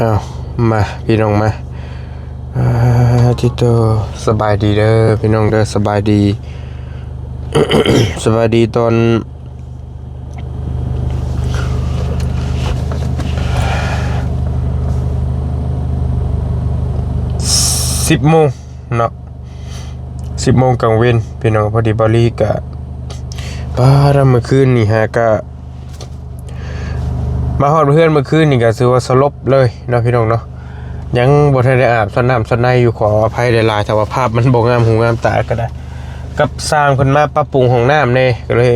อ้าวมาพี่น้องมาที่เตอสบายดีเด้อพี่น้องเด้อสบายดี สบายดีตอน10 โมงเนาะ10 โมงกลางเว้นพี่น้องพอดีบอลี่กะป้าเมื่อคืนนี่ฮะกะมาฮอดเพื่อนเมื่อคืนนี่ก็ถือว่าสลบเลยเนาะพี่น้องเนาะยังบ่ทันได้อาบสน้ำสนอยู่ขออภัยหลายๆถ้าว่าภาพมันบ่งามหูงามตาก็ได้กับสร้างเพิ่นมาปรับปรุงห้องน้ำนี่ก็เลย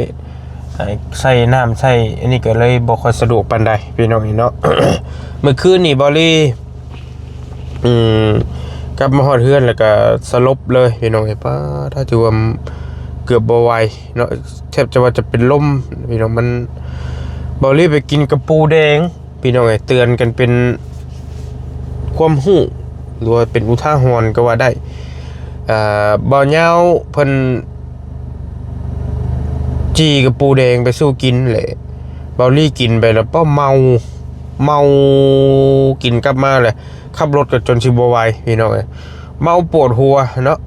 ใส่น้ำใส่อันนี้ก็เลยบ่ค่อยสะดวกปานใดพี่น้องนี่เนาะ เมื่อคืนนี่บอลี่กลับมาฮอดเพื่อนแล้วก็สลบเลยพี่น้องป้าถ้าถือว่าเกือบบ่ไหวเนาะแทบจะว่าจะเป็นลมพี่น้องมันบอลี่ไปกินกระปูแดงพี่น้องเตือนกันเป็นความหู้หรือว่าเป็นอุทาหรณ์ก็ว่าได้บ่ยาวเพิ่นจีกระปูแดงไปสู้กินแหละบอลี่กินไปแล้วป้อเมากินกลับมาเลยขับรถก็จนสิบ่ไหวพี่น้องเมาปวดหัวเนาะ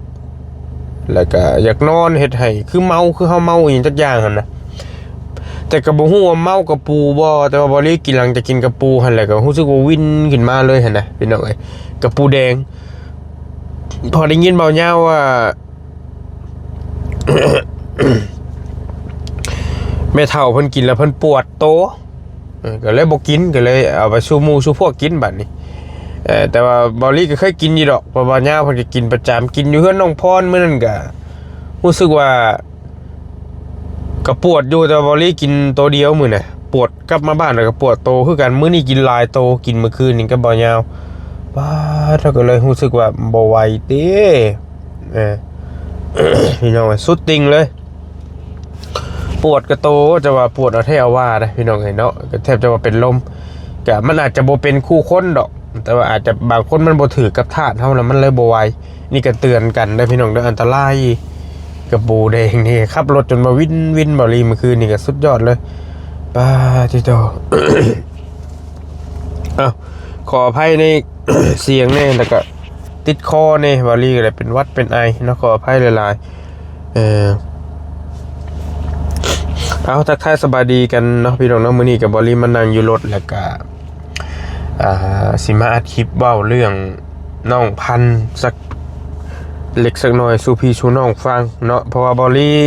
แล้วก็อยากนอนเฮ็ดให้คือเมาคือเฮาเมาอีหยังจักอย่างหั่นน่ะแต่ก็บ่ฮู้ว่าเมากระปูบ่แต่ว่าบ่ได้กินหลังจากกินกระปูหั่นแหละก็รู้สึกว่าวินขึ้นมาเลยหั่นน่ะพี่น้องกระปูแดงพอได้ยินเบาเหย้าว่า แม่เฒ่าเพิ่นกินแล้วเพิ่นปวดโตก็เลยบ่กินก็เลยเอาไปสู่หมู่สู่พวกกินบัดนี้แต่ว่าบอลี่ก็เคยกินอยู่ดอกเพราะว่าย่าเพิ่นก็กินประจำกินอยู่เฮือนน้องพรมื้อนั้นก็รู้สึกว่าก็ปวดอยู่แต่บอลี่กินตัวเดียวมื้อน่ะปวดกลับมาบ้านแล้วก็ปวดโตคือกันมื้อนี้กินหลายโตกินเมื่อคืนนี่ก็บ่ยาวป้าถ้าก็เลยรู้สึกว่าบ่ไหวเด้พี่น้องสุดติ่งเลยปวดกระโตจะว่าปวดเอาแท้เอาว่านะพี่น้องเนาะก็แทบจะว่าเป็นลมก็มันอาจจะบ่เป็นคู่คนดอกแต่ว่าอาจจะบางคนมันบ่ถือกับธาตุเท่านั้นมันเลยบ่ไหวนี่ก็เตือนกันได้พี่น้องเด้ออันตรายกับปูแดงนี่ขับรถจนมาวินบ่รีเมื่อคืนนี่ก็สุดยอดเลยป้าจิโต อ้าวขออภัยใน เสียงนี่แล้วก็ติดคอนี่บ่รีก็เลยเป็นวัดเป็นไอเนาะขออภัยหลายๆเอาทักทายสบายดีกันเนาะพี่น้องเนาะมื้อนี้ก็บ่รีมานั่งอยู่รถแล้วก็สิมาอัดคลิปเว้าเรื่องน้องพันสักเล็กสักหน่อยสู่พี่สู่น้องฟังเนาะเพราะว่าบอลี่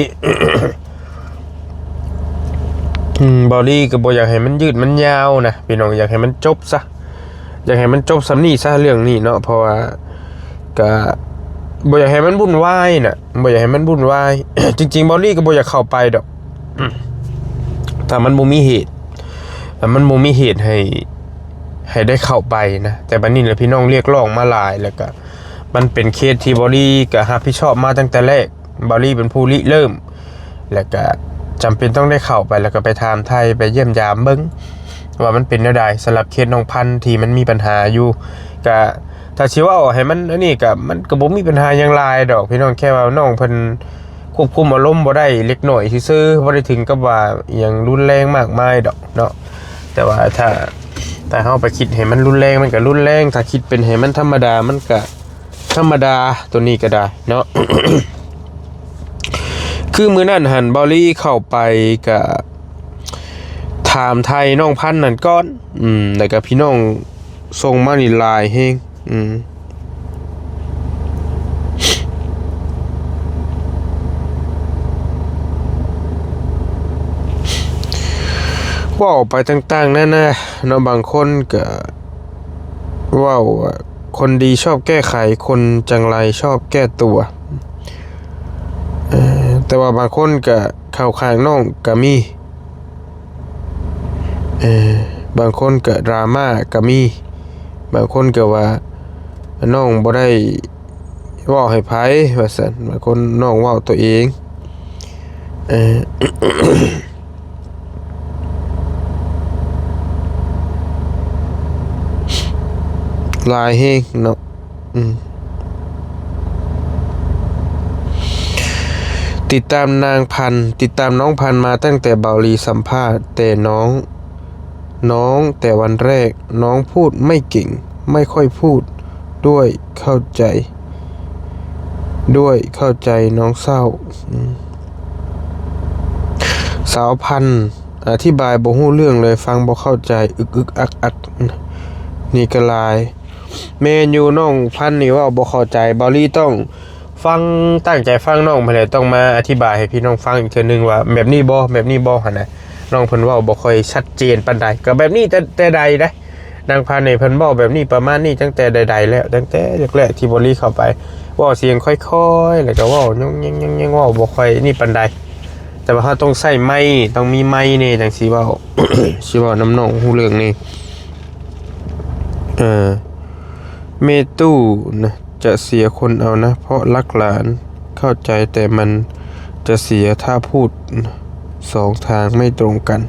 บอลี่ก็บ่อยากให้มันยืดมันยาวนะพี่น้องอยากให้มันจบซะอยากให้มันจบสำนี้ซะเรื่องนี้เนาะเพราะว่าก็บ่อยากให้มันวุ่นวายน่ะบ่อยากให้มันวุ่นวาย จริงๆบอลี่ก็บ่อยากเข้าไปดอกแต่มันบ่มีเหตุให้ได้เข้าไปนะแต่บัดนี้แหละพี่น้องเรียกร้องมาหลายแล้วก็มันเป็นเคสที่บอลี่ก็รับผิดชอบมาตั้งแต่แรกบอลี่เป็นผู้ริเริ่มแล้วก็จำเป็นต้องได้เข้าไปแล้วก็ไปถามไทยไปเยี่ยมยามเบิ่งว่ามันเป็นแนวใดสำหรับเคสน้องพันธุ์ที่มันมีปัญหาอยู่ก็ถ้าสิว่าให้มันอันนี้ก็มันก็บ่มีปัญหาหยังหลายดอกพี่น้องแค่ว่าน้องเพิ่นควบคุมอารมณ์บ่ได้เล็กน้อยซื่อๆบ่ได้ถึงกับว่าอิหยังรุนแรงมากมายดอกเนาะแต่ว่าถ้าเฮาไปคิดให้มันรุนแรงมันก็รุนแรงถ้าคิดเป็นให้มันธรรมดามันก็ธรรมดาตัวนี้ก็ได้เนาะ คือมื้อนั้นหันบอลี่เข้าไปกับถามไทยน้องพันธุ์นั่นก่อนแล้วก็พี่น้องส่งมานี่หลายแฮงว้าวไปต่างๆนั่นนะเนาะบางคนก็ว้าวคนดีชอบแก้ไขคนจังไรชอบแก้ตัวแต่ว่าบางคนก็เข้าข้างน้องก็มีบางคนก็ดราม่าก็มีบางคนก็ว่าน้องบ่ได้เว้าให้ไผว่าซั่นบางคนน้องเว้าตัวเองลายเฮงเนาะติดตามน้องพันธุ์มาตั้งแต่เบาลีสัมภาษณ์แต่น้อง น้องแต่วันแรกน้องพูดไม่เก่งไม่ค่อยพูดด้วยเข้าใจน้องเศร้าสาวพันธุ์อธิบายบ่ฮู้เรื่องเลยฟังบ่เข้าใจอึกอักนี่ก็ลายเมนยูน้องพันธุ์นี่ว่าบ่เข้าใจบอลี่ต้องฟังตั้งใจฟังน้องเพิ่นเลยต้องมาอธิบายให้พี่น้องฟังอีกเทื่อนึงว่าแบบนี้บ่หั่นน่ะน้องเพิ่นเว้าบ่ค่อยชัดเจนปานใดก็แบบนี้แต่ใดได้นางพันธุ์นี่เพิ่นเว้าแบบนี้ประมาณนี้ตั้งแต่ใดๆแล้วตั้งแต่แรกๆที่บอลี่เข้าไปเว้าเสียงค่อยๆแล้วก็เว้ายังเว้าบ่ค่อยนี่ปานใดแต่ว่าเขาต้องใส่ไม้ต้องมีไม้นี่จังสิเว้า สิเว้าน้ำน้องฮู้เรื่องนี่เมตู้นะจะเสียคนเอานะเพราะรักหลานเข้าใจแต่มันจะเสียถ้าพูดสองทางไม่ตรงกัน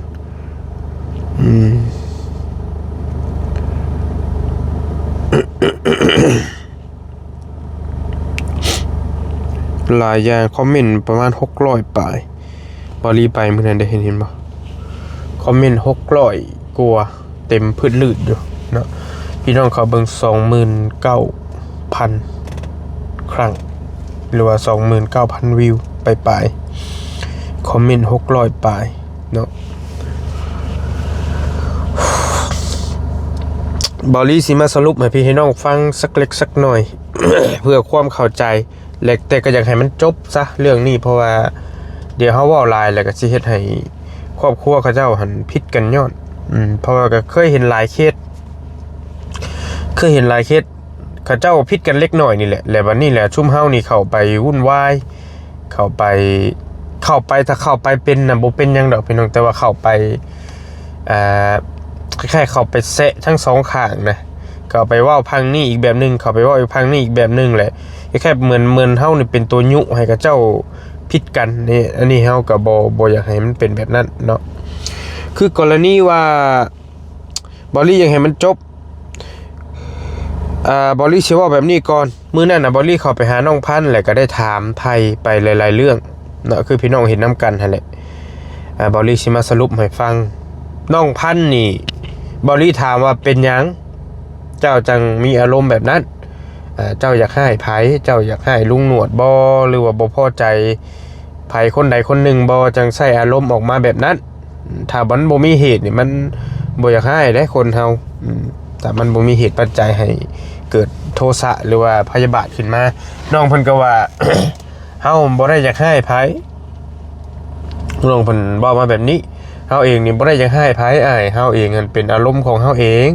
หลายอย่างคอมเมนต์ประมาณ600ปลายบอลีไปเมื่อนั้นได้เห็นบ่คอมเมนต์600กว่าเต็มพืชลืดอยู่เนาะพี่น้องเขาเบิ่ง 29,000 ครั้งหรือว่า 29,000 วิวไปคอมเมนต์600ปลายเนาะบอลี่สิมาสรุปให้พี่ให้น้องฟังสักเล็กสักหน่อย เพื่อความเข้าใจเล็กแต่ก็อยากให้มันจบซะเรื่องนี้เพราะว่าเดี๋ยวเขาเว้าหลายแล้วก็สิเฮ็ดให้ครอบครัวเขาเจ้าหันผิดกันย้อนเพราะว่าก็เคยเห็นหลายเคสเขาเจ้าผิดกันเล็กน้อยนี่แหละแล้วบัดนี้แหละชุมเฮานี่เข้าไปวุ่นวายเข้าไปถ้าเข้าไปเป็นน่ะบ่เป็นหยังดอกพี่น้องแต่ว่าเข้าไปคล้ายๆเข้าไปแซะทั้งสองข้างนะก็ไปเว้าพังนี่อีกแบบนึงเข้าไปเว้าอีกพังนี่อีกแบบนึงแหละแค่เหมือนเฮานี่เป็นตัวยุให้กับเจ้าผิดกันนี่อันนี้เฮาก็บ่อยากให้มันเป็นแบบนั้นเนาะคือกรณีว่าบอลี่อยากให้มันจบบอลี่สิว่าแบบนี้ก่อนมื้อนั้นน่ะบอลี่เข้าไปหาน้องพันธุ์แล้วก็ได้ถามไทยไปหลายๆเรื่องเนาะคือพี่น้องเห็นนํกันหั่นแหละบอลี่สิมาสรุปให้ฟังน้องพันธุ์นี่บอลี่ถามว่าเป็นหยังเจ้าจังมีอารมณ์แบบนั้นเจ้าอยากให้ไผเจ้าอยากให้ลุงหนวดบ่หรือว่าบ่พอใจไผคนใดคนหนึ่งบ่จังใส่อารมณ์ออกมาแบบนั้นถ้ามันบ่มีเหตุนี่มันบ่อยากให้ได้คนเฮาแต่มันบ่มีเหตุปัจจัยให้เกิดโทสะหรือว่าพยาบาทขึ้นมาน้องเพิ่นก็ว่า เฮาบ่ได้อยากให้ไผน้องเพิ่นบอกมาแบบนี้เฮาเองนี่บ่ได้อยากให้ไผเฮาเองมันเป็นอารมณ์ของเฮาเอง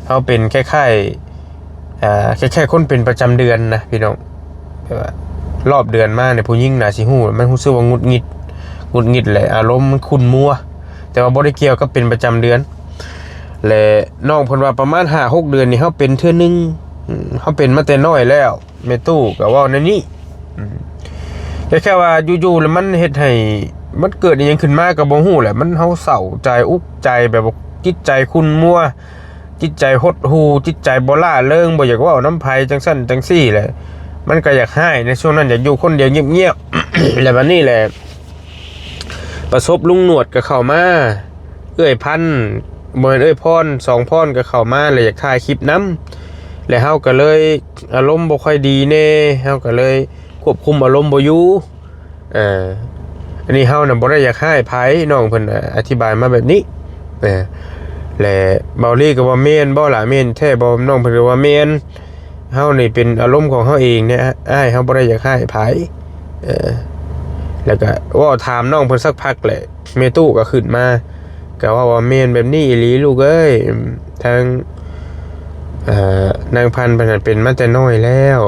เฮาเป็นแค่คนเป็นประจำเดือนนะพี่น้องแบบว่ารอบเดือนมาเนี่ยผู้หญิงน่ะสิฮู้มันรู้สึกว่าหงุดหงิดแหละอารมณ์มันขุ่นมัวแต่ว่าบ่ได้เกี่ยวกับเป็นประจำเดือนและน้องเพิ่นว่าประมาณ 5-6 เดือนนี่เฮาเป็นเทื่อนึงเฮาเป็นมาแต่น้อยแล้วแม่ตู้ก็เว้าในนี้แค่ว่าอยู่ๆแล้วมันเฮ็ดให้มันเกิดอีหยังขึ้นมาก็บ่ฮู้แหละมันเฮาเศร้าใจอุกใจแบบจิตใจขุ่นมัวจิตใจหดหู่จิตใจบ่ล่าเริงบ่อยากเว้าน้ำไผจังซั่นจังซี่แหละมันก็อยากให้ในช่วงนั้นอยากอยู่คนเดียวเงียบๆ แล้วบัดนี้แหละประสบลุงหนวดก็เข้ามาเอ้ยพันบ่แม่นเอ้ยพร2พรก็เข้ามาเลยอยากถ่ายคลิปนำแล้วเฮาก็เลยอารมณ์บ่ค่อยดีแน่เฮาก็เลยควบคุมอารมณ์บ่อยู่อันนี้เฮาน่ะบ่ได้อยากให้ไผน้องเพิ่นอธิบายมาแบบนี้และเบาลี่ก็ว่าเมนบ่ล่ะเมนแท้บ่น้องเพิ่นก็ว่าเมนเฮานี่เป็นอารมณ์ของเฮาเองเนี่ยเฮาบ่ได้อยากให้ไผแล้วก็ว่าถามน้องเพิ่นสักพักแหละเมตู้ก็ขึ้นมาก็ว่าเมนแบบนี้อีหลีลูกเอ้ยทางนางพันธุ์เพิ่นเป็นมาแต่น้อยแล้ว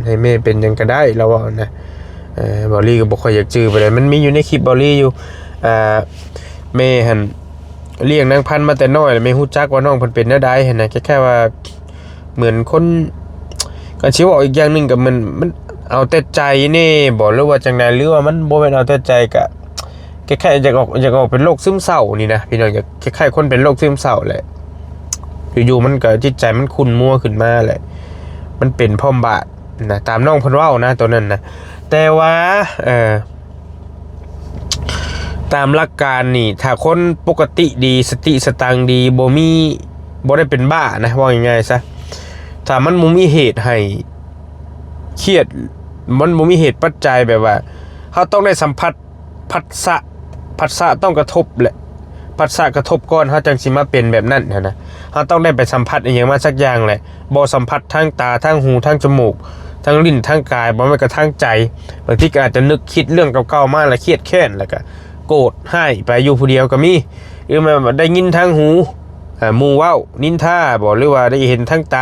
ให้แม่เป็นจังก็ได้แล้วว่านะเบาลี่ก็บ่ค่อยอยากจื้อไปเลยมันมีอยู่ในคลิปเบาลี่อยู่แม่หั่นเลี้ยงนางพันธุ์มาแต่น้อยไม่ฮู้จักว่าน้องเพิ่นเป็นแนวใดหั่นน่ะแค่ว่าเหมือนคนก็สิว่าอีกอย่างนึงก็มันเอาแต่ใจนี่บ่หรือว่าจังได๋หรือว่ามันบ่แม่นเอาแต่ใจก็แค่อยากออกเป็นโรคซึมเศร้านี่นะพี่น้องอยากคล้ายๆคนเป็นโรคซึมเศร้าแหละอยู่ๆมันก็จิตใจมันขุ่นมัวขึ้นมาแหละมันเป็นพร้อมบาดนะตามน้องเพิ่นเว้านะตัวนั้นนะแต่ว่าต ตามหลักการนี่ถ้าคนปกติดีสติสตังดีบ่ได้เป็นบ้านะว่าง่ายๆซะถ้ามันบ่มีเหตุให้เครียดมันบ่มีเหตุปัจจัยแบบว่าเฮาต้องได้สัมผัสผัสสะต้องกระทบแหละผัสสะกระทบก่อนเฮาจังสิมาเป็นแบบนั้นนะเฮาต้องได้ไปสัมผัสอีหยังมาสักอย่างแหละบ่สัมผัสทางตาทางหูทางจมูกทางลิ้นทางกายบ่แม่นกระทั่งใจบางทีก็อาจจะนึกคิดเรื่องเก่าๆมาแล้วเครียดแค้นแล้วก็โกรธให้ไปอยู่ผู้เดียวก็มีหรือมันได้ยินทางหูหมู่เว้านินทาบ่หรือว่าได้เห็นทางต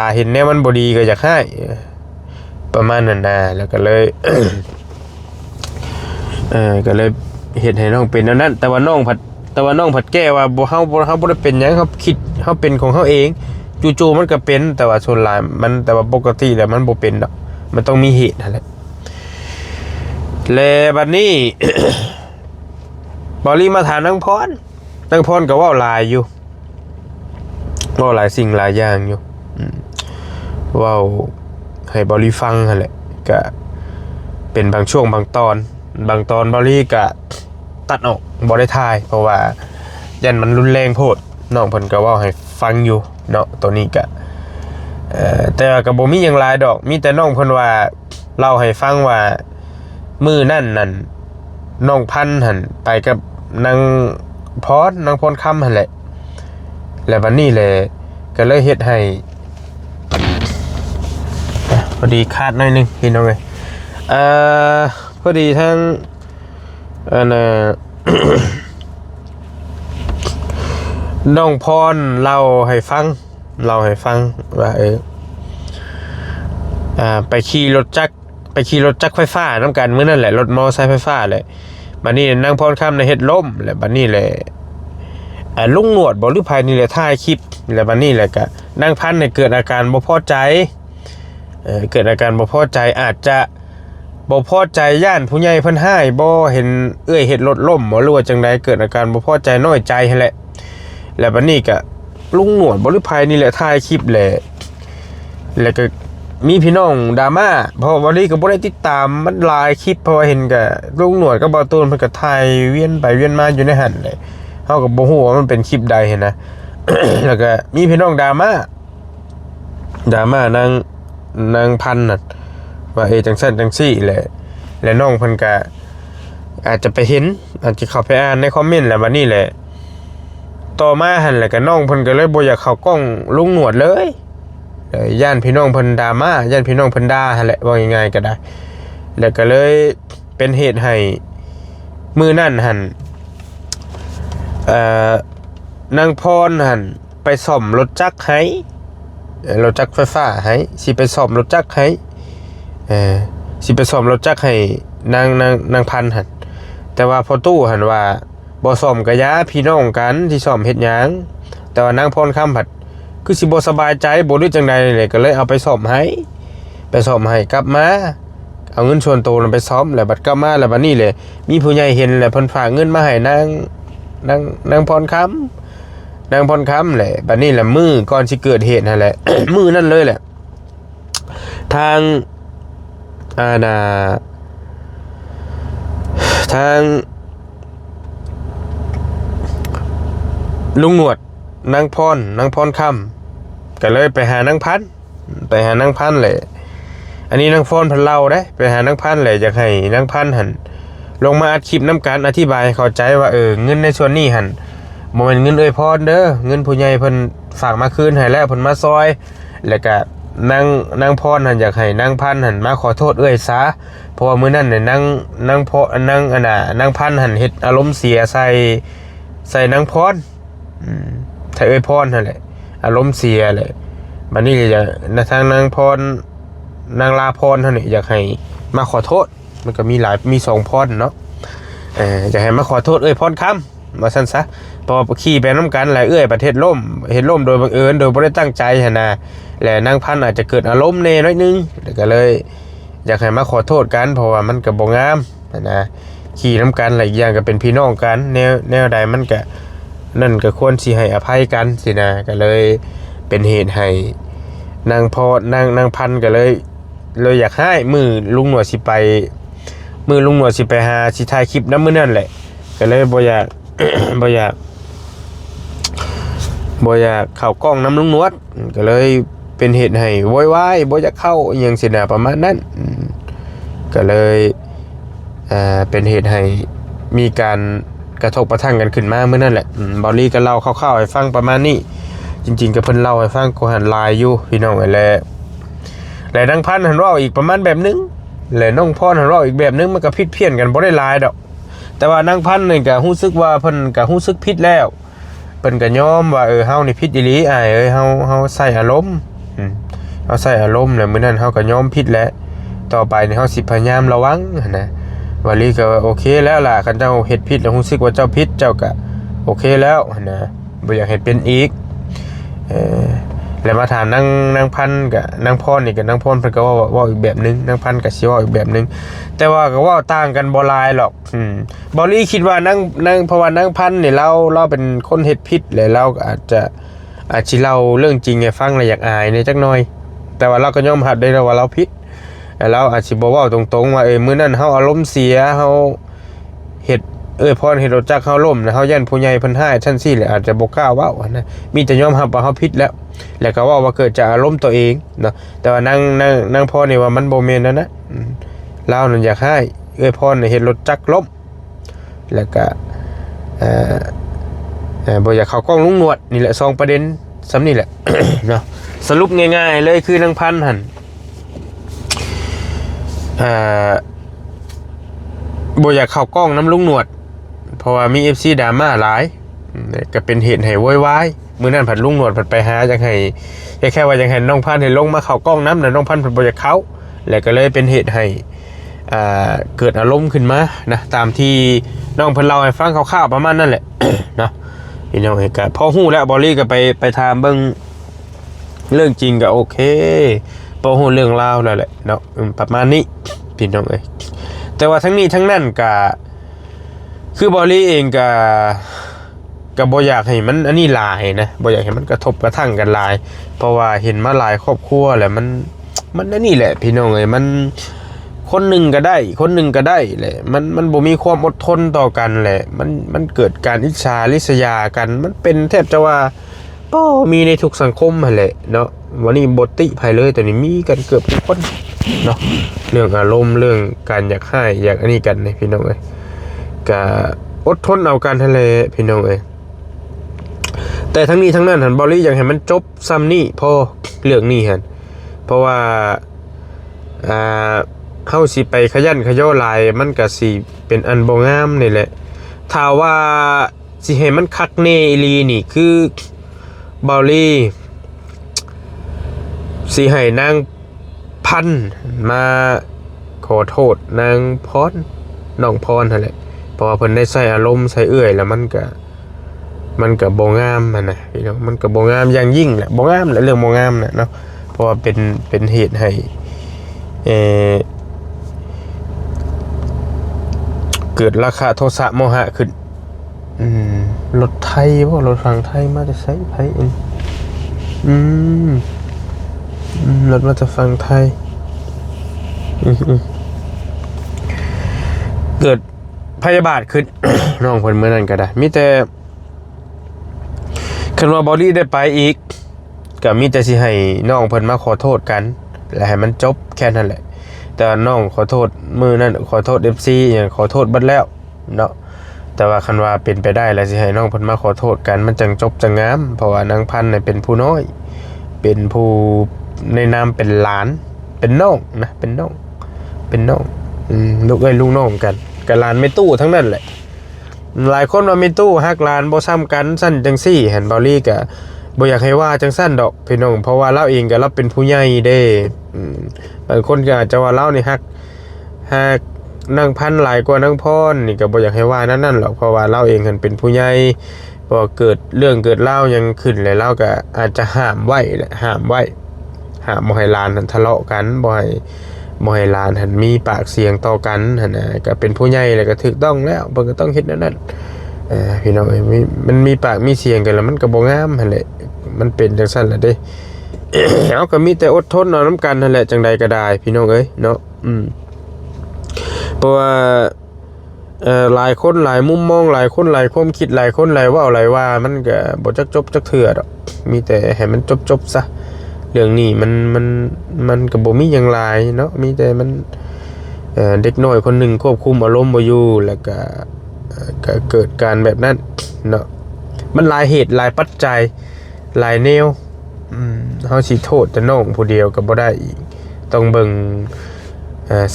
าเห็นแนวมันบ่ดีก็อยากให้ประมาณนั้นนะแล้วก็เลย ก็เลยเฮ็ดให้น้องเป็นแนวนั้นแต่ว่าน้องผัดแก้ว่าเฮาบ่ได้เป็นหยังเฮาคิดเฮาเป็นของเฮาเองจู่ๆมันก็เป็นแต่ว่าส่วนหลายมันแต่ว่าปกติแล้วมันบ่เป็นดอกมันต้องมีเหตุนั่นแหละและบัดนี้ บอลี่มาถามนางพรก็เว้าหลายอยู่เว้าหลายสิ่งหลายอย่างอยู่เว้าให้บอลี่ฟังนั่นแหละก็เป็นบางช่วงบางตอนบอลี่ก็ตัดออกบ่ได้ถ่ายเพราะว่ายันมันรุนแรงโพดน้องเพิ่นก็เว้าให้ฟังอยู่เนาะตัวนี้ก็แต่ก็บ่มีหยังหลายดอกมีแต่น้องเพิ่นว่าเล่าให้ฟังว่ามื้อนั้นน้องพันธุ์หั่นไปกับนางพรคำหั่นแหละแล้วบัดนี้แหละก็เลยเฮ็ดให้พอดีคาดหน่อยนึงพี่น้องเอ้ยพอดีทั้งน้องพรเล่าให้ฟังว่าไปขี่รถจักรไฟฟ้าน้ำกันมื้อนั่นแหละรถมอไซค์ไฟฟ้าเลยบัดนี้นางพรคำในเฮ็ดล้มแล้วบัดนี้แหละลุงหนวดบ่หรือภายนี่แหละถ่ายคลิปแล้วบัดนี้แหละก็นางพันธุ์เนี่ยเกิดอาการบ่พอใจอาจจะบ่พอใจย่านผู้ใหญ่เพิ่นให้บ่เห็นเฮ็ดรถล้มบ่รู้ว่าจังไดเกิดอาการบ่พอใจน้อยใจหั่นแหละแล้วบัดนี้ก็ลุงหนวดบ่หรือภายนี่แหละถ่ายคลิปแหละแล้วก็มีพี่น้องดราม่าเพราะวันนี้ก็บ่ได้ติดตามมันหลายคลิปเพราะว่าเห็นก็ลุงหนวดกับบ่าวตูนเพิ่นก็ถ่ายเวียนไปเวียนมาอยู่ในหั่นเลยเฮาก็บ่ฮู้ว่ามันเป็นคลิปใดหันนะ แล้วก็มีพี่น้องดราม่านางพันธุ์น่ะว่าจังซั่นจังซี่แหละและน้องเพิ่นก็อาจจะไปเห็นอาจจะเข้าไปอ่านในคอมเมนต์แล้วบัดนี้แหละต่อมาหั่นแหละก็น้องเพิ่นก็เลยบ่อยากเข้ากล้องลุงหนวดเลยย่านพี่น้องเพิ่นดราม่าย่านพี่น้องเพิ่นด่าหั่นแหละว่าง่ายๆก็ได้แล้วก็เลยเป็นเหตุให้มื้อนั้นหั่นนางพรหั่นไปซ่อมรถจักรให้รถจักรไฟฟ้าให้สิไปซ่อมรถจักรให้สิไปซ่อมรถจักรให้นางพันหั่นแต่ว่าพอตู้หั่นว่าบ่ซ่อมก็ยาพี่น้องกันที่ซ่อมเฮ็ดหยังแต่ว่านางพรคำผัดคือสิบ่สบายใจบ่รู้จังใดเลยก็เลยเอาไปซ่อมให้กลับมาเอาเงินส่วนตัวนั้นไปซ่อมแล้วบัดกลับมาแล้วบัดนี้เลยมีผู้ใหญ่เห็นแล้วเพิ่นฝากเงินมาให้นางพรคำแหละบัดนี้แหละมื้อก่อนสิเกิดเหตุนั่นแหละ มื้อนั้นเลยแหละทางลุงหนวดนางพรคำก็เลยไปหานางพันธุ์เลยอันนี้นางพรเพิ่นเล่าได้ไปหานางพันธุ์เลยอยากให้นางพันธุ์หั่นลงมาอัดคลิปน้ำการอธิบายให้เข้าใจว่าเงินในส่วนนี้หั่นบ่แม่นเงินพรเด้อเงินผู้ใหญ่เพิ่นฝากมาคืนให้แล้วเพิ่นมาซอยแล้วก็นางพรหั่นอยากให้นางพันธุ์หั่นมาขอโทษซะเพราะว่ามื้อนั้นเนี่ยนางพันธุ์หั่นเฮ็ดอารมณ์เสียใส่นางพรถ้าพรนั่นแหละอารมณ์เสียเลยบัดนี้จะทางนางลาพรเท่านี้อยากให้มาขอโทษมันก็มี2พรเนาะอยากให้มาขอโทษพรคำว่าซั่นซะพอขี่ไปน้ำกันหลายประเทศล่มโดยบังเอิญโดยบ่ได้ตั้งใจหั่นน่ะและนางพันธุ์อาจจะเกิดอารมณ์แน่น้อยนึงก็เลยอยากให้มาขอโทษกันเพราะว่ามันก็บ่งามนะขี่น้ำกันหลายอย่างก็เป็นพี่น้องกันแนวใดมันก็นั่นก็ควรสิให้อภัยกันสินะก็เลยเป็นเหตุให้นางพันธุ์ก็เลยอยากให้มือลุงหนวดสิไปหาสิถ่ายคลิปนำมื้อนั่นแหละ ก็เลยบ่อยาก บ่อยากเข้ากล้องน้ำลุงนวดก็เลยเป็นเหตุให้โวยวายบ่อยากเข้าอหยังสินะประมาณนั้นก็เลยเป็นเหตุให้มีการกระทบกระทั่งกันขึ้นมาเมื่อนั่นแหละบอลลี่ก็เล่าคร่าวๆให้ฟังประมาณนี้จริงๆก็เพิ่นเล่าให้ฟังก็หันลายอยู่พี่น้องไอ้แหละและนางพันธุ์หันว่าอีกประมาณแบบนึงและน้องพรหันว่าอีกแบบนึงมันก็ผิดเพี้ยนกันบ่ได้หลายดอกแต่ว่านางพันธุ์นี่ก็รู้สึกว่าเพิ่นก็รู้สึกผิดแล้วเพิ่นก็ยอมว่าเฮานี่ผิดอีหลีอ้ายเอ้ยเฮาใส่อารมณ์เฮาใส่อารมณ์แล้วมื้อนั้นเฮาก็ยอมผิดแล้วต่อไปนี่เฮาสิพยายามระวังนะวลีก็โอเคแล้วล่ะคันเจ้าเฮ็ดผิดแล้วรู้สึกว่าเจ้าผิดเจ้าก็โอเคแล้วนะบ่อยากเฮ็ดเป็นอีกแล้วมาถามนางพันธุ์กับนางพรนี่กับนางพรเพิ่นก็ว่าอีกแบบนึงนางพันธุ์ก็สิว่าอีกแบบนึงแต่ว่าก็ว่าต่างกันบ่หลายหรอกบ่ลี่คิดว่านางเพราะว่านางพันธุ์นี่เราเป็นคนเฮ็ดผิดแล้วเราก็อาจสิเล่าเรื่องจริงให้ฟังแล้วอยากอายในจักหน่อยแต่ว่าเราก็ยอมรับได้แล้วว่าเราผิดเราอาจสิบ่เว้าตรงๆว่ามื้อนั้นเฮาอารมณ์เสียเฮาเฮ็ดพรเฮ็ดรถจักรเฮาล่มนะเฮายันผู้ใหญ่เพิ่นให้ซั่นซี่แหละอาจจะบ่กล้าเว้านะมีแต่ยอมรับว่าเฮาผิดแล้วก็ว่าเกิดจากอารมณ์ตัวเองเนาะแต่ว่านางพรนี่ว่ามันบ่แม่นนั่นนะเรานั่นอยากให้พรนี่เฮ็ดรถจักรล้มแล้วก็บ่อยากเข้ากล้องลุงหนวดนี่แหละ2ประเด็นซ้ำนี่แหละ เนาะสรุปง่ายๆเลยคือนางพันธุ์หั่นบ่อยากเข้ากล้องน้ำลุงหนวดเพราะว่ามี FC ดราม่าหลายก็เป็นเหตุให้โวยวายมื้อนั้นผัดลุงหนวดผัดไปหาจังให้แค่ว่าจังให้น้องพันธุ์ให้ลงมาเข้ากล้องน้ำน่ะน้องพันธุ์ผัดบ่อยากเข้าแล้วก็เลยเป็นเหตุให้เกิดอารมณ์ขึ้นมานะตามที่น้องเพิ่นเล่าให้ฟังคร่าวๆประมาณนั้นแหละ เนาะพี่น้องก็พอฮู้แล้วบอลลี่ก็ไปถามเบิ่งเรื่องจริงก็โอเคพอฮู้เรื่องราวแล้วแหละเนาะประมาณนี้พี่น้องเอ้ยแต่ว่าทั้งนี้ทั้งนั้นก็คือบอลลี่เองก็บ่อยากให้มันอันนี้หลายนะบ่อยากให้มันกระทบกระทั่งกันหลายเพราะว่าเห็นมาหลายครอบครัวแล้วมันอันนี้แหละพี่น้องเอ้ยมันคนหนึ่งก็ได้คนหนึ่งก็ได้แหละมันบ่มีความอดทนต่อกันแหละมันเกิดการอิจฉาริษยากันมันเป็นแทบจะว่าก็มีในทุกสังคมแหละเนาะวันนี้บทติภัยเลยแต่นี่มีกันเกือบทุกคนเนาะเรื่องอารมณ์เรื่องการอยากให้อยากอันนี้กันเนี่ยพี่น้องเอ้ยก็อดทนเอากันทะเลพี่น้องเอ้ยแต่ทั้งนี้ทั้งนั้นหันบอลลี่อยากให้มันจบซ้ำนี่พอเรื่องนี้หันเพราะว่าเข้าสิไปขยันขย่อลายมันก็สิเป็นอันบ่งามนี่แหละถ้าว่าสิให้มันคักเนอีลีนี่คือบอลลี่สิให้นางพันมาขอโทษนางพรน้องพรนั่นแหละเพราะว่าเพิ่นได้ใส่อารมณ์ใส่เอื้อยแล้วมันก็บ่งามนะพี่น้องมันก็บ่งามอย่างยิ่งแหละบ่งามแหละเรื่องบ่งามน่ะเนาะเพราะว่าเป็นเหตุให้เกิดราคาโทสะโมหะขึ้นรถไทยบ่รถฝั่งไทยมาจะใช้ไผเองรถมาจากฝั่งไทยเกิดพยาบาทขึ้น น้องคนเมื่อนั้นก็ได้มีแต่คันว่าบอดี้ได้ไปอีกก็มีแต่สิให้น้องเพิ่นมาขอโทษกันและให้มันจบแค่นั้นแหละแต่น้องขอโทษมือนั้นขอโทษ FC อย่างขอโทษบัดแล้วเนาะแต่ว่าคันว่าเป็นไปได้แล้วสิให้น้องเพิ่นมาขอโทษกันมันจังจบจังงามเพราะว่านางพันธุ์เนี่ยเป็นผู้น้อยเป็นผู้ในนามเป็นหลานเป็นน้องนะเป็นน้องลูกเอ้ยลูกน้องกันกับหลานไม่ตู้ทั้งนั้นแหละหลายคนว่าไม่ตู้ฮักหลานบ่ซ้ำกันสั้นจังซี่เห็นบอลลี่ก็บ่อยากให้ว่าจังสั้นดอกพี่น้องเพราะว่าเราเองก็เราเป็นผู้ใหญ่เด้บางคนก็อาจจะว่าเรานี่ฮักนางพันหลายกว่านางพรนี่ก็บ่อยากให้ว่านั่นหรอกเพราะว่าเราเองเป็นผู้ใหญ่พอเกิดเรื่องเกิดเล่ายังขึ้นแล้วเราก็อาจจะห้ามไว้บ่ให้หลานทะเลาะกันบ่ให้หลานหันมีปากเสียงต่อกันหั่นน่ะก็เป็นผู้ใหญ่แล้วก็ถูกต้องแล้วเพิ่นก็ต้องเฮ็ดนั่นพี่น้องมันมีปากมีเสียงกันแล้วมันก็บ่งามหั่นแหละมันเป็นจังซั่นล่ะเด้ เอาก็มีแต่อดทนเอาน้ำกันนั่นแหละจังใดก็ได้พี่น้องเอ้ยเนาะเพราะว่า หลายคนหลายมุมมองหลายคนหลายความคิดหลายคนหลายเว้าหลายว่ามันก็บ่จักจบจักเทื่อดอกมีแต่ให้มันจบซะเรื่องนี้มันก็บ่มีหยังหลายเนาะมีแต่มันเด็กน้อยคนหนึงควบคุมอารมณ์บ่อยู่แล้วก็เกิดการแบบนั้นเนาะมันหลายเหตุหลายปัจจัยหลายแนวเฮาสิโทษแต่น้องผู้เดียวก็บ่ได้อีกต้องเบิ่ง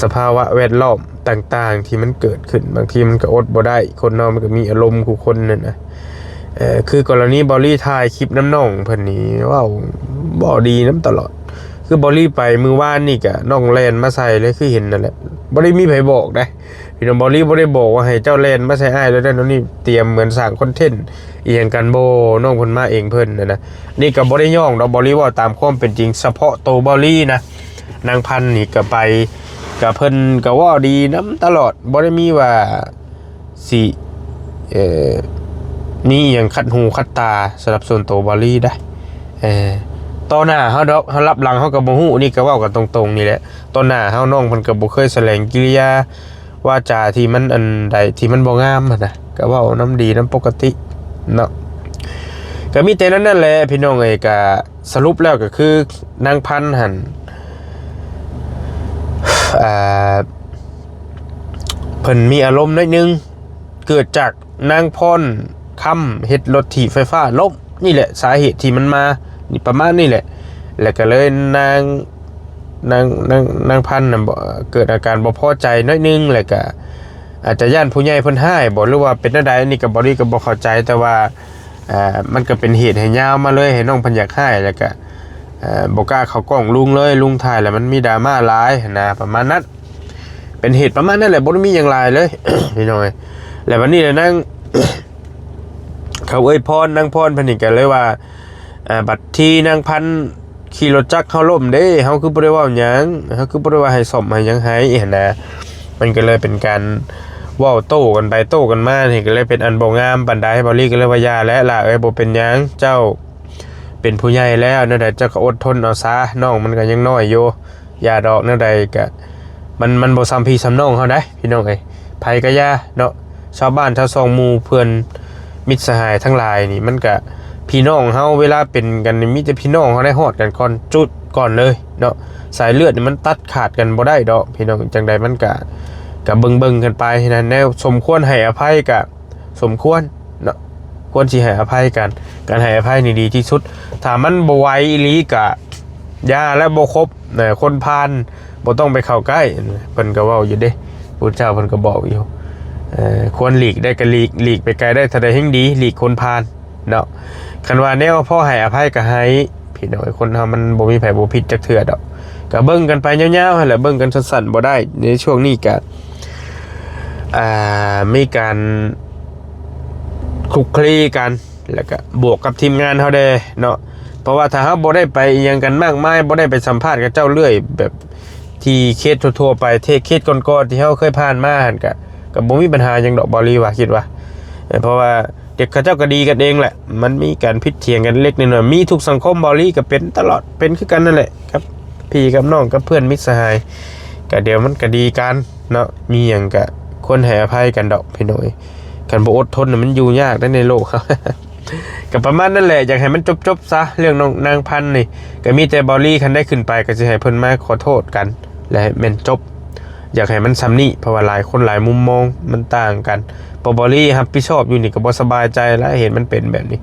สภาวะแวดล้อมต่างๆที่มันเกิดขึ้นบางทีมันก็อดบ่ได้คนเรามันก็มีอารมณ์ของคนนั่นนะคือกรณีบอลลี่ถ่ายคลิปน้ำน้องเพิ่นนี้ว้าวบ่ดีน้ำตลอดคือบอลลี่ไปมือว่านนี่ก็น้องแลนมาใส่เลยคือเห็นนั่นแหละบ่ได้มีไผบอกได้พี่น้องบอลลี่บ่ได้บอกว่าให้เจ้าแลนมาใส่อ้ายแล้วนั่นนี่เตรียมเหมือนสร้างคอนเทนต์อีหยังกันบ่น้องเพิ่นมาเองเพิ่นนะนี่ก็บ่ได้ย่องดอกบอลลี่ว่าตามความเป็นจริงเฉพาะโตบอลลี่นะนางพันธุ์นี่ก็ไปกับเพิ่นก็ว่าดีน้ำตลอดบ่ได้มีว่าสินี่อย่างคัดหูคัดตาสำหรับส่วนตัวบอลลี่ได้ตอนหน้าเฮาดอกเฮารับหลังเฮาก็บ่ฮู้นี่ก็เว้ากันตรงๆนี่แหละตอนหน้าเฮาน้องเพิ่นก็บ่เคยแสดงกิริยาวาจาที่มันอันใดที่มันบ่งามนะก็เว้าน้ำดีน้ำปกติเนาะก็มีแต่นั้นแหละพี่น้องเอ้ยก็สรุปแล้วก็คือนางพันธุ์หั่นเพิ่นมีอารมณ์น้อยนึงเกิดจากนางพรค่ำเฮ็ดรถถีบไฟฟ้าล้มนี่แหละสาเหตุที่มันมานี่ประมาณนี่แหละแล้วก็เลยนางพันธุ์น่ะเกิดอาการบ่พอใจน้อยนึงแล้วก็อาจจะย่านผู้ใหญ่เพิ่นให้บ่หรือว่าเป็นจังได๋นี่ก็บ่ได้ก็บ่เข้าใจแต่ว่ามันก็เป็นเหตุให้ยาวมาเลยให้น้องเพิ่นอยากให้แล้วก็บ่กล้าเข้ากล้องลุงเลยลุงถ่ายแล้วมันมีดราม่าหลายนะประมาณนั้นเป็นเหตุประมาณนั้นแหละบ่ได้มีหยังหลายเลย พี่น้องแล้ววันนี้นั่ง เขานางพรเพิ่นนี่ก็เลยว่าบัดที่นางพันขี่รถจักรเฮาล้มเด้เฮาคือบ่ได้เว้าหยังเฮาคือบ่ได้ว่าให้ซ่อมให้หยังให้นะมันก็เลยเป็นการเว้าโต้กันไปโต้กันมานี่ก็เลยเป็นอันบ่งามปานใดบ่ลี่ก็เลยว่าอย่าแล้วล่ะบ่เป็นหยังเจ้าเป็นผู้ใหญ่แล้วนั่นแหละเจ้าก็อดทนเอาซะน้องมันก็ยังน้อยอยู่อย่าดอกนั่นใดก็มันบ่ซ้ำพี่ซ้ำน้องเฮาได้พี่น้องไผก็อย่าเนาะชาวบ้านชาวซองหมู่เพื่อนมิตรสหายทั้งหลายนี่มันก็พี่น้องเฮาเวลาเป็นกันนี่มีแต่พี่น้องเฮาได้ฮอดกันก่อนจุดก่อนเลยเนาะสายเลือดนี่มันตัดขาดกันบ่ได้ดอกพี่น้องจังใดมันก็เบิ่งกันไปนะแนวสมควรให้อภัยก็สมควรเนาะควรสิให้อภัยกันการให้อภัยนี่ดีที่สุดถ้ามันบ่ไหวอีหลีก็อย่าและบ่ครบคนพาลบ่ต้องไปเข้าใกล้เพิ่นก็เว้าอยู่เด้พุทธเจ้าเพิ่นก็บอกอยู่ควรหลีกได้ก็หลีกไปไกลได้ถ้าได้ยิ่งดีหลีกคนพาลเนาะคันว่าแนวพ่อให้อภัยก็ให้พี่น้อยคนเฮามันบ่มีไผบ่ผิดจักเทื่อดอกก็เบิ่งกันไปยาวๆหั่นแหละเบิ่งกันสั้นๆบ่ได้ในช่วงนี้ก็มีการคลุกคลีกันแล้วก็บวกกับทีมงานเฮาได้เนาะเพราะว่าถ้าเฮาบ่ได้ไปอิหยังกันมากมายบ่ได้ไปสัมภาษณ์กับเจ้าเรื่อยแบบที่เคสทั่วๆไปเคสก่อนๆที่เฮาเคยผ่านมาหั่นก็บ่มีปัญหาหยังดอกบอลี่ว่าคิดว่าเพราะว่าเด็กเขาเจ้าก็ดีกันเองแหละมันมีการพิดเถียงกันเล็กน้อยมีทุกสังคมบอลี่ก็เป็นตลอดเป็นคือกันนั่นแหละครับพี่กับน้องกับเพื่อนมิตรสหายก็เดี๋ยวมันก็ดีกันเนาะมีหยังก็ควรให้อภัยกันดอกพี่น้อยกันบ่อดทนมันอยู่ยากได้ในโลกครับ ก็ประมาณนั่นแหละอยากให้มันจบซะเรื่องนางพันนี่ก็มีแต่บอลี่คันได้ขึ้นไปก็สิให้เพิ่นมาขอโทษกันและให้มันจบอยากให้มันซ้ำนี่เพราะว่าหลายคนหลายมุมมองมันต่างกันบอลี่รับผิดชอบอยู่นี่ก็บ่สบายใจแล้วเห็นมันเป็นแบบนี้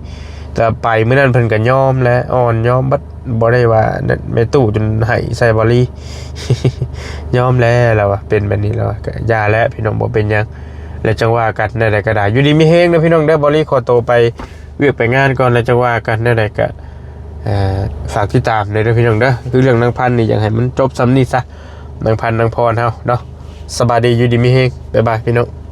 แต่ไปเมื่อนั้นเพิ่นก็ยอมและอ่อนยอมบัดบ่ได้ว่าแม่ตู้จนให้ใส่บอลี่ ยอมแล้วว่าเป็นแบบนี้แล้วก็อย่าแล้วพี่น้องบ่เป็นหยังแล้วจังว่ากันได้ก็ได้อยู่ดีมีเฮงนะพี่น้องได้บอลี่ขอตัวไปเวียกไปงานก่อนแล้วจังว่ากันได้ก็ฝากติดตามในเรื่องพี่น้องเด้อคือเรื่องนางพันนี่อยากให้มันจบซ้ำนี่ซะนางพันนางพรเฮาเนาะสบายดีอยู่ดีมีเฮงบ๊ายบายพี่น้อง